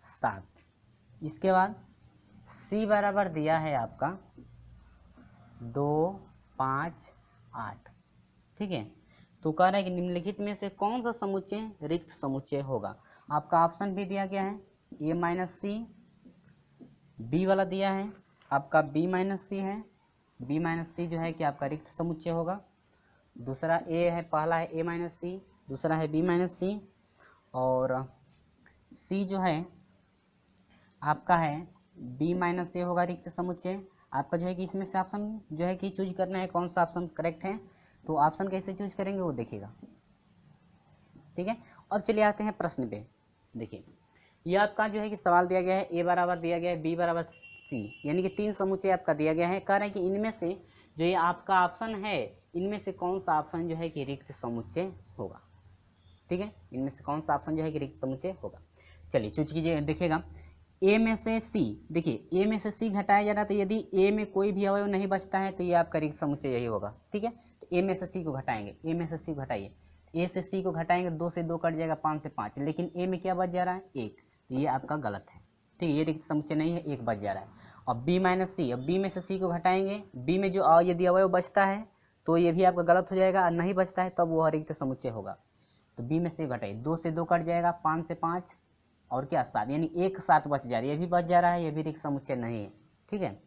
7, इसके बाद सी बराबर दिया है आपका 2 5 8, ठीक है। तो कह रहा है कि निम्नलिखित में से कौन सा समुच्चय रिक्त समुच्चय होगा। आपका ऑप्शन भी दिया गया है ए माइनस सी, बी वाला दिया है आपका बी माइनस सी है, बी माइनस सी जो है कि आपका रिक्त समुच्चय होगा, दूसरा ए है, पहला है ए माइनस सी, दूसरा है बी माइनस सी, और सी जो है आपका है बी माइनस ए होगा रिक्त समुच्चय। आपका जो है कि इसमें से ऑप्शन जो है कि चूज करना है कौन सा ऑप्शन करेक्ट है, तो ऑप्शन कैसे चूज करेंगे वो देखिएगा, ठीक है। अब चलिए आते हैं प्रश्न पे। देखिए ये आपका जो है कि सवाल दिया गया है, ए बराबर दिया गया है बी बराबर सी, यानी कि 3 समुच्चय आपका दिया गया है। कह रहे हैं कि इनमें से जो ये आपका ऑप्शन है, इनमें से कौन सा ऑप्शन जो है कि रिक्त समुच्चय होगा, ठीक है, इनमें से कौन सा ऑप्शन जो है कि रिक्त समुच्चय होगा। चलिए चूज कीजिए, देखिएगा ए में से सी, देखिए ए में से सी घटाया जा रहा है, तो यदि ए में कोई भी अवयव नहीं बचता है तो ये आपका रिक्त समुच्चय यही होगा, ठीक है। तो ए में से सी को घटाएंगे, ए में से सी को घटाइए, ए से सी को घटाएंगे 2 से 2 कट जाएगा, 5 से 5, लेकिन ए में क्या बच जा रहा है 1, तो ये आपका गलत है, ठीक है, ये रिक्त समुच्चय नहीं है, 1 बच जा रहा है। और बी माइनस सी, अब बी में से सी को घटाएंगे, बी में जो यदि अवयव बचता है तो ये भी आपका गलत हो जाएगा, और नहीं बचता है तब वो रिक्त समुच्चय होगा। तो बी में से घटाइए, 2 से 2 कट जाएगा, 5 से 5 और क्या 7, यानी 1 7 बच जा रहा है, ये भी बच जा रहा है, ये भी रिक्त समुच्चय नहीं है, ठीक है।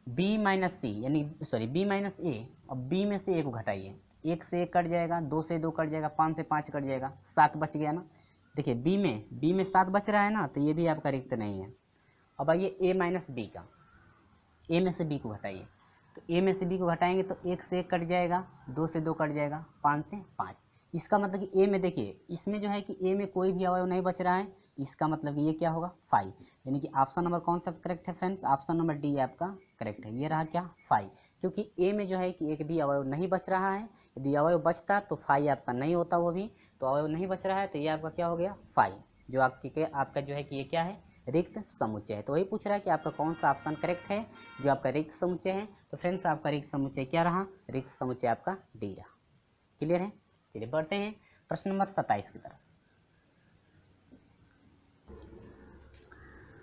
बी माइनस सी यानी सॉरी बी माइनस ए, अब बी में से ए को घटाइए, 1 से 1 कट जाएगा, 2 से 2 कट जाएगा, 5 से 5 कट जाएगा, 7 बच गया ना। देखिए बी में 7 बच रहा है ना, तो ये भी आपका रिक्त नहीं है। अब आइए ए माइनस बी का, ए में से बी को घटाइए, तो ए में से बी को घटाएंगे तो 1 से 1 कट जाएगा, 2 से 2 कट जाएगा, 5 से 5, इसका मतलब कि ए में देखिए इसमें जो है कि ए में कोई भी अवयव नहीं बच रहा है, इसका मतलब कि ये क्या होगा 5, यानी कि ऑप्शन नंबर कौन सा करेक्ट है फ्रेंड्स, ऑप्शन नंबर डी आपका करेक्ट है, ये रहा क्या 5, क्योंकि ए में जो है कि एक भी अवयव नहीं बच रहा है, यदि अवयव बचता तो 5 आपका नहीं होता, वो भी तो अवयव नहीं बच रहा है, तो ये आपका क्या हो गया 5, जो आपका जो है कि ये क्या है रिक्त समुच्चय है। तो वही पूछ रहा है कि आपका कौन सा ऑप्शन करेक्ट है जो आपका रिक्त समुच्चय है, तो फ्रेंड्स आपका रिक्त समुच्चय क्या रहा, रिक्त समुच्चय आपका डी रहा। क्लियर है, चलिए बढ़ते हैं प्रश्न नंबर 27 की तरफ।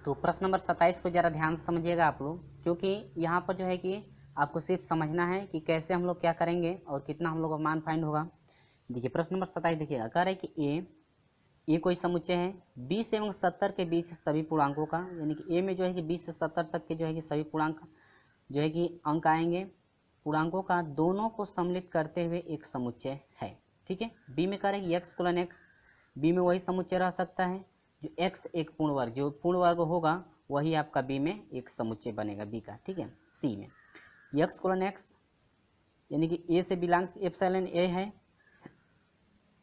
तो प्रश्न नंबर 27 को ज़रा ध्यान से समझिएगा आप लोग, क्योंकि यहाँ पर जो है कि आपको सिर्फ समझना है कि कैसे हम लोग क्या करेंगे और कितना हम लोग का मान फाइंड होगा। देखिए प्रश्न नंबर 27 देखिएगा, कह रहा है कि ए कोई समुच्चय है 20 एवं 70 के बीच सभी पूर्णांकों का, यानी कि ए में जो है कि 20 से 70 तक के जो है कि सभी पूर्णांक जो है कि अंक आएंगे, पूर्णांकों का दोनों को सम्मिलित करते हुए एक समुच्चय है, ठीक है। बी में कह रहे हैं कि एक्स कोलन एक्स, बी में वही समुच्चय रह सकता है जो एक्स एक पूर्ण वर्ग, जो पूर्ण वर्ग होगा वही आपका बी में एक समुच्चय बनेगा बी का, ठीक है। सी में एक्स कोलन एक्स यानी कि ए से बिलोंग्स एप्सिलॉन ए है,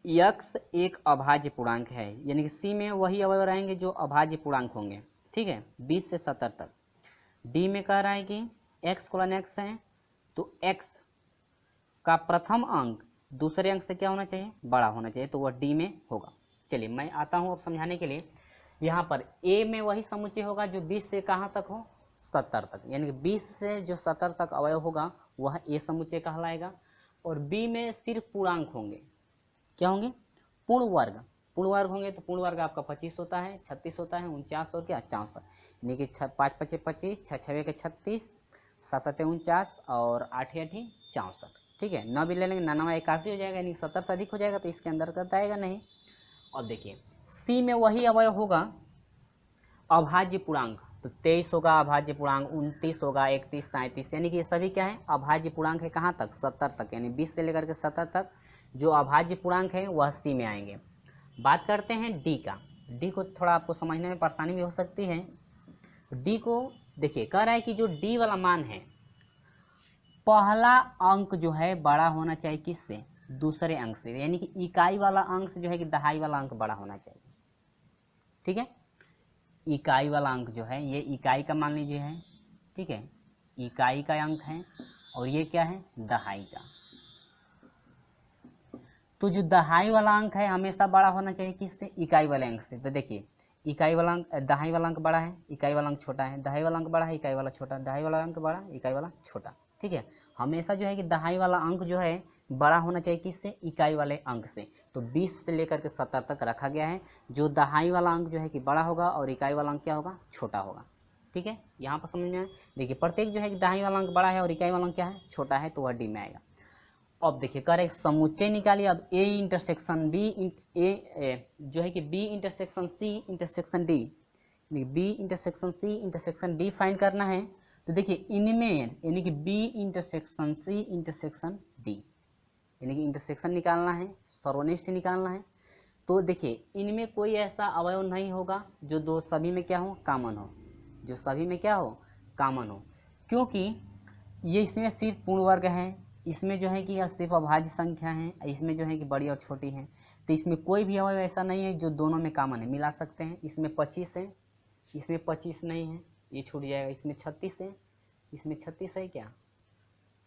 यक्स एक अभाज्य पूर्णांक है, यानी कि सी में वही अवयव रहेंगे जो अभाज्य पूर्णांक होंगे, ठीक है, 20 से 70 तक। डी में कह रहा है कि x कोलन x है तो x का प्रथम अंक दूसरे अंक से क्या होना चाहिए, बड़ा होना चाहिए, तो वह d में होगा। चलिए मैं आता हूँ अब समझाने के लिए। यहाँ पर a में वही समुच्चय होगा जो 20 से कहाँ तक हो, 70 तक, यानी कि 20 से जो 70 तक अवयव होगा वह a समुच्चय कहलाएगा। और b में सिर्फ पूर्णांक होंगे, क्या होंगे, पूर्ण वर्ग। पूर्ण वर्ग होंगे तो पूर्ण वर्ग आपका 25 होता है, 36 होता है, 49 और क्या 64, यानी कि 5 5 25, 6 6 के 36, 7 7 49 और 8 8 64। ठीक है, 9 भी ले लेंगे, 9 81 हो जाएगा, यानी 70 से अधिक हो जाएगा तो इसके अंदर करता आएगा नहीं। और देखिए सी में वही अवयव होगा अभाज्य पूर्णांक, तो 23 होगा अभाज्य पूर्णांक, 29 होगा, 31 37, यानी कि ये सभी क्या है अभाज्य पूर्णांक है, कहाँ तक 70 तक, यानी 20 से लेकर के 70 तक जो अभाज्य पूर्णांक है वह सी में आएंगे। बात करते हैं डी का। डी को थोड़ा आपको समझने में परेशानी भी हो सकती है। डी को देखिए कह रहा है कि जो डी वाला मान है पहला अंक जो है बड़ा होना चाहिए किससे, दूसरे अंक से, यानी कि इकाई वाला अंक से जो है कि दहाई वाला अंक बड़ा होना चाहिए। ठीक है, इकाई वाला अंक जो है ये इकाई का मान लीजिए है, ठीक है, इकाई का अंक है और ये क्या है दहाई का। तो जो दहाई वाला अंक है हमेशा बड़ा होना चाहिए किससे, इकाई वाले अंक से। तो देखिए इकाई वाला अंक, दहाई वाला अंक बड़ा है, इकाई वाला अंक छोटा है, दहाई वाला अंक बड़ा है, इकाई वाला छोटा, दहाई वाला अंक बड़ा, इकाई वाला छोटा। ठीक है, हमेशा जो है कि दहाई वाला अंक जो है बड़ा होना चाहिए किससे, इकाई वाले अंक से। तो 20 से लेकर के 70 तक रखा गया है, जो दहाई वाला अंक जो है कि बड़ा होगा और इकाई वाला अंक क्या होगा, छोटा होगा। ठीक है, यहाँ पर समझ में आए। देखिए प्रत्येक जो है कि दहाई वाला अंक बड़ा है और इकाई वाला अंक क्या है, छोटा है, तो वह डी में आएगा। अब देखिए कर एक समुच्चय निकालिए। अब ए इंटरसेक्शन बी जो है कि B intersection C intersection D, B intersection C intersection D find करना है। तो देखिए इनमें यानी कि B intersection C intersection D, यानी कि इंटरसेक्शन निकालना है, सर्वनिष्ठ निकालना है। तो देखिए इनमें कोई ऐसा अवयव नहीं होगा जो दो सभी में क्या हो, कॉमन हो, जो सभी में क्या हो, कॉमन हो, क्योंकि ये इसमें सिर्फ पूर्ण वर्ग है, इसमें जो है कि सिर्फ अभाज्य संख्या है, इसमें जो है कि बड़ी और छोटी है। तो इसमें कोई भी अवयव ऐसा नहीं है जो दोनों में कॉमन है, मिला सकते हैं। इसमें 25 है, इसमें 25 नहीं है, ये छूट जाएगा। इसमें 36 है, इसमें 36 है क्या,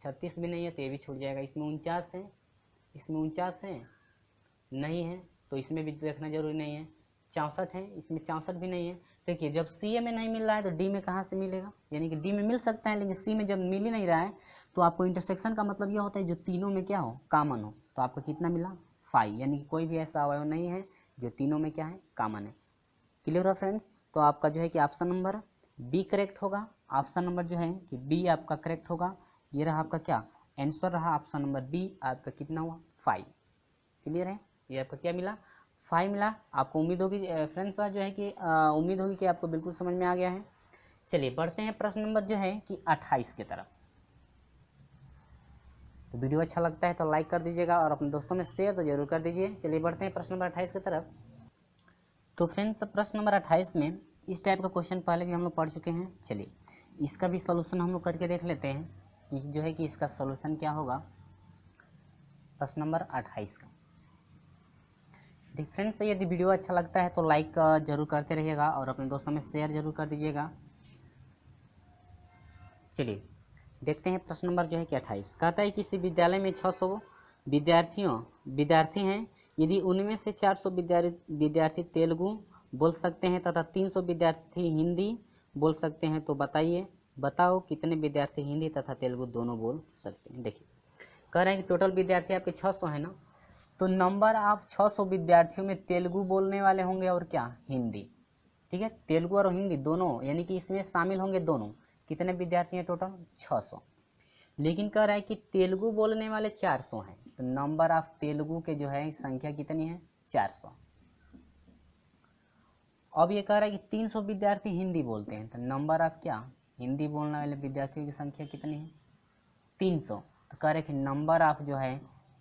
36 भी नहीं है तो ये भी छूट जाएगा। इसमें 49 है, इसमें 49 है नहीं है तो इसमें भी देखना जरूरी नहीं है। 64 है, इसमें 64 भी नहीं है। देखिए जब सी में नहीं मिल रहा है तो डी में कहाँ से मिलेगा, यानी कि डी में मिल सकता है लेकिन सी में जब मिल ही नहीं रहा है तो आपको इंटरसेक्शन का मतलब यह होता है जो तीनों में क्या हो, कॉमन हो। तो आपको कितना मिला 5, यानी कि कोई भी ऐसा अवयव नहीं है जो तीनों में क्या है, कॉमन है। क्लियर है फ्रेंड्स। तो आपका जो है कि ऑप्शन नंबर बी करेक्ट होगा। ऑप्शन नंबर जो है कि बी आपका करेक्ट होगा। ये रहा आपका क्या आंसर रहा, ऑप्शन नंबर बी आपका कितना हुआ 5। क्लियर है, ये आपका क्या मिला 5 मिला। आपको उम्मीद होगी फ्रेंड्स जो है कि उम्मीद होगी कि आपको बिल्कुल समझ में आ गया है। चलिए बढ़ते हैं प्रश्न नंबर जो है कि 28 की तरफ। तो वीडियो अच्छा लगता है तो लाइक कर दीजिएगा और अपने दोस्तों में शेयर तो जरूर कर दीजिए। चलिए बढ़ते हैं प्रश्न नंबर 28 की तरफ। तो फ्रेंड्स प्रश्न नंबर 28 में इस टाइप का क्वेश्चन पहले भी हम लोग पढ़ चुके हैं। चलिए इसका भी सॉल्यूशन हम लोग करके देख लेते हैं कि जो है कि इसका सॉल्यूशन क्या होगा प्रश्न नंबर 28 का। देख फ्रेंड्स यदि वीडियो अच्छा लगता है तो लाइक जरूर करते रहिएगा और अपने दोस्तों में शेयर जरूर कर दीजिएगा। चलिए देखते हैं प्रश्न नंबर जो है कि 28 कहता है किसी विद्यालय में 600 विद्यार्थी हैं, यदि उनमें से 400 विद्यार्थी तेलुगु बोल सकते हैं तथा 300 विद्यार्थी हिंदी बोल सकते हैं, तो बताओ कितने विद्यार्थी हिंदी तथा तेलुगु दोनों बोल सकते हैं। देखिए कह रहे हैं कि टोटल विद्यार्थी आपके 600 है ना, तो नंबर आप 600 विद्यार्थियों में तेलुगु बोलने वाले होंगे और क्या हिंदी। ठीक है, तेलुगु और हिंदी दोनों, यानी कि इसमें शामिल होंगे दोनों। कितने विद्यार्थी हैं टोटल 600, लेकिन कह रहा है कि तेलुगु बोलने वाले 400 हैं, तो नंबर ऑफ तेलुगु के जो है संख्या कितनी है 400। अब ये कह रहा है कि 300 विद्यार्थी हिंदी बोलते हैं, तो नंबर ऑफ क्या हिंदी बोलने वाले विद्यार्थियों की संख्या कितनी है 300। तो कह रहे हैं कि नंबर ऑफ जो है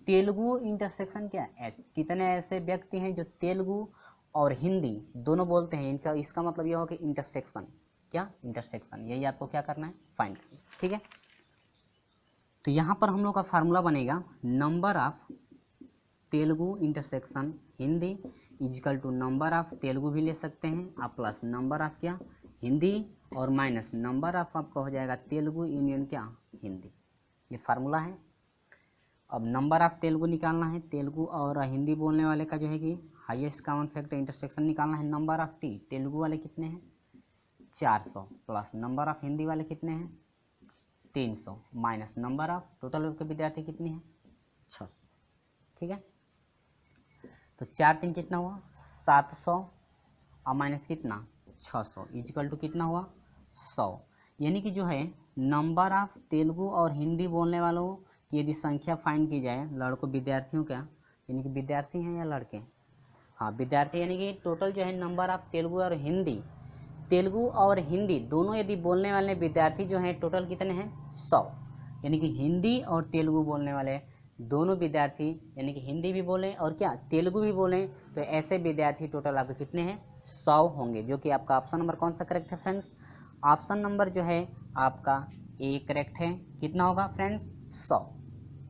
तेलुगु इंटरसेक्शन क्या एच, कितने ऐसे व्यक्ति हैं जो तेलुगु और हिंदी दोनों बोलते हैं, इनका इसका मतलब यह हो कि इंटरसेक्शन क्या इंटरसेक्शन, यही आपको क्या करना है फाइंड करना। ठीक है, तो यहाँ पर हम लोग का फार्मूला बनेगा number of Telugu intersection Hindi is equal to number of Telugu भी ले सकते हैं आप प्लस नंबर ऑफ क्या हिंदी और माइनस नंबर ऑफ आपका हो जाएगा तेलुगु यूनियन क्या हिंदी। ये फार्मूला है। अब नंबर ऑफ तेलुगु निकालना है, तेलुगु और हिंदी बोलने वाले का जो है कि हाईएस्ट कॉमन फैक्टर इंटरसेक्शन निकालना है। नंबर ऑफ टी तेलुगु वाले कितने हैं 400 प्लस नंबर ऑफ हिंदी वाले कितने हैं 300 माइनस नंबर ऑफ टोटल के विद्यार्थी कितने हैं 600। ठीक है, तो 4 3 कितना हुआ 700 और माइनस कितना 600 इक्वल टू कितना हुआ 100। यानी कि जो है नंबर ऑफ तेलुगु और हिंदी बोलने वालों की यदि संख्या फाइंड की जाए लड़कों विद्यार्थियों का, यानी कि विद्यार्थी हैं या लड़के, हाँ विद्यार्थी, यानी कि टोटल जो है नंबर ऑफ तेलुगु और हिंदी दोनों यदि बोलने वाले विद्यार्थी जो हैं टोटल कितने हैं 100। यानी कि हिंदी और तेलुगु बोलने वाले दोनों विद्यार्थी, यानी कि हिंदी भी बोलें और क्या तेलुगु भी बोलें, तो ऐसे विद्यार्थी टोटल आपके कितने हैं 100 होंगे, जो कि आपका ऑप्शन नंबर कौन सा करेक्ट है फ्रेंड्स, ऑप्शन नंबर जो है आपका ए करेक्ट है। कितना होगा फ्रेंड्स 100।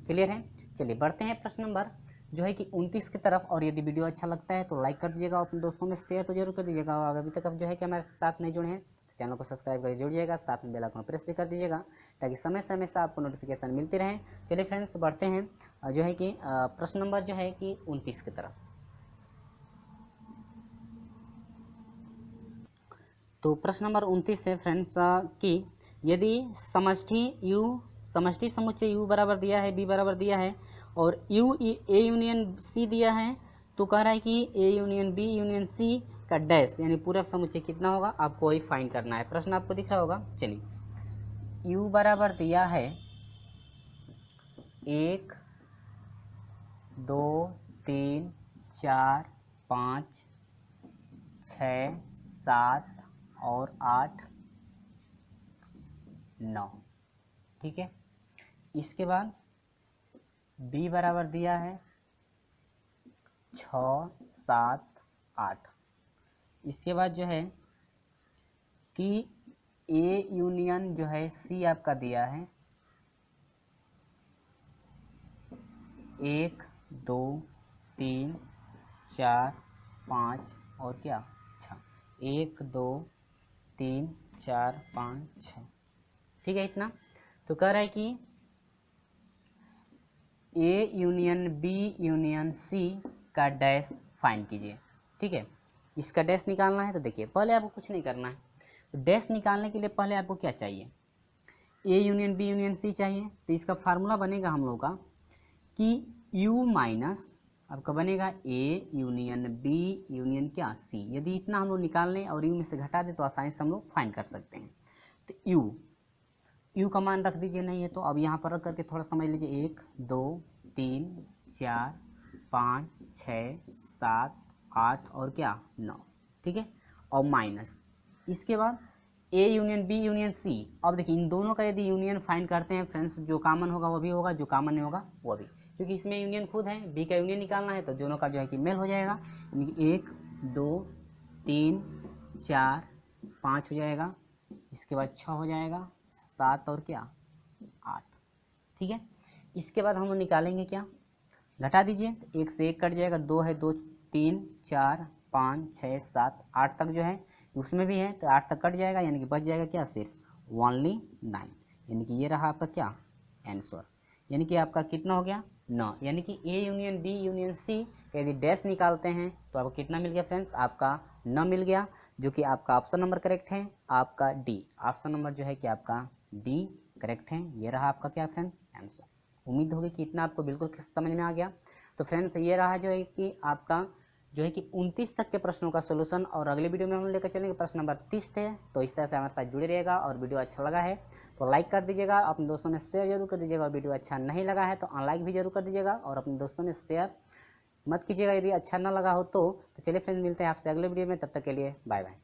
क्लियर है। चलिए बढ़ते हैं प्रश्न नंबर जो है कि 29 की तरफ। और यदि वीडियो अच्छा लगता है तो लाइक कर दीजिएगा, अपने दोस्तों में शेयर तो जरूर कर दीजिएगा। और अभी तक अब जो है कि हमारे साथ नहीं जुड़े हैं तो चैनल को सब्सक्राइब करके जुड़िएगा, साथ में बेल आइकन प्रेस भी कर दीजिएगा ताकि समय समय से आपको नोटिफिकेशन मिलती रहे। चलिए फ्रेंड्स बढ़ते हैं जो है कि प्रश्न नंबर जो है कि 29 की तरफ। तो प्रश्न नंबर 29 है फ्रेंड्स कि यदि समष्टि समुच्चय U बराबर दिया है, B बराबर दिया है और A यूनियन C दिया है, तो कह रहा है कि A union B union C का डैश यानी पूरक समुच्चय कितना होगा आपको वही फाइंड करना है। प्रश्न आपको दिख रहा होगा। चलिए U बराबर दिया है 1 2 3 4 5 6 7 और 8 9। ठीक है, इसके बाद B बराबर दिया है 6 7 8। इसके बाद जो है कि A यूनियन जो है C आपका दिया है 1 2 3 4 5 और क्या 6। 1 2 3 4 5 6। ठीक है इतना। तो कह रहा है कि A union B union C का डैश फाइंड कीजिए। ठीक है, इसका डैश निकालना है। तो देखिए पहले आपको कुछ नहीं करना है, तो डैश निकालने के लिए पहले आपको क्या चाहिए A union B union C चाहिए। तो इसका फार्मूला बनेगा हम लोग का कि U माइनस आपका बनेगा A यूनियन B यूनियन क्या C। यदि इतना हम लोग निकाल लें और U में से घटा दें तो आसानी से हम लोग फाइंड कर सकते हैं। तो U का मान रख दीजिए, नहीं है तो अब यहाँ पर रख करके थोड़ा समझ लीजिए 1 2 3 4 5 6 7 8 और क्या 9। ठीक है, और माइनस इसके बाद A union B union C। अब देखिए इन दोनों का यदि यूनियन फाइंड करते हैं फ्रेंड्स, जो कॉमन होगा वो भी होगा, जो कॉमन नहीं होगा वो भी, क्योंकि इसमें यूनियन खुद है। B का यूनियन निकालना है तो दोनों का जो है कि मेल हो जाएगा, यानी कि 1 2 3 4 5 हो जाएगा, इसके बाद 6 हो जाएगा, 7 और क्या 8। ठीक है, इसके बाद हम निकालेंगे क्या, घटा दीजिए तो 1 से 1 कट जाएगा, 2 है 2 3 4 5 6 7 8 तक जो है उसमें भी है तो 8 तक कट जाएगा, यानी कि बच जाएगा क्या सिर्फ ओनली 9। यानी कि ये रहा आपका क्या आंसर, यानी कि आपका कितना हो गया 9। यानी कि A union B union C यदि डैश निकालते हैं तो आपको कितना मिल गया फ्रेंड्स, आपका 9 मिल गया, जो कि आपका ऑप्शन नंबर करेक्ट है, आपका डी। ऑप्शन नंबर जो है कि आपका डी करेक्ट है। ये रहा आपका क्या फ्रेंड्स आंसर। उम्मीद होगी कि इतना आपको बिल्कुल समझ में आ गया। तो फ्रेंड्स ये रहा जो है कि आपका जो है कि 29 तक के प्रश्नों का सोल्यूशन, और अगले वीडियो में हम लेकर चलेंगे प्रश्न नंबर 30 थे। तो इस तरह से हमारे साथ जुड़े रहेगा, और वीडियो अच्छा लगा है तो लाइक कर दीजिएगा, अपने दोस्तों में शेयर जरूर कर दीजिएगा, और वीडियो अच्छा नहीं लगा है तो अनलाइक भी जरूर कर दीजिएगा और अपने दोस्तों में शेयर मत कीजिएगा यदि अच्छा ना लगा हो तो। चलिए फ्रेंड्स मिलते हैं आपसे अगले वीडियो में, तब तक के लिए बाय बाय।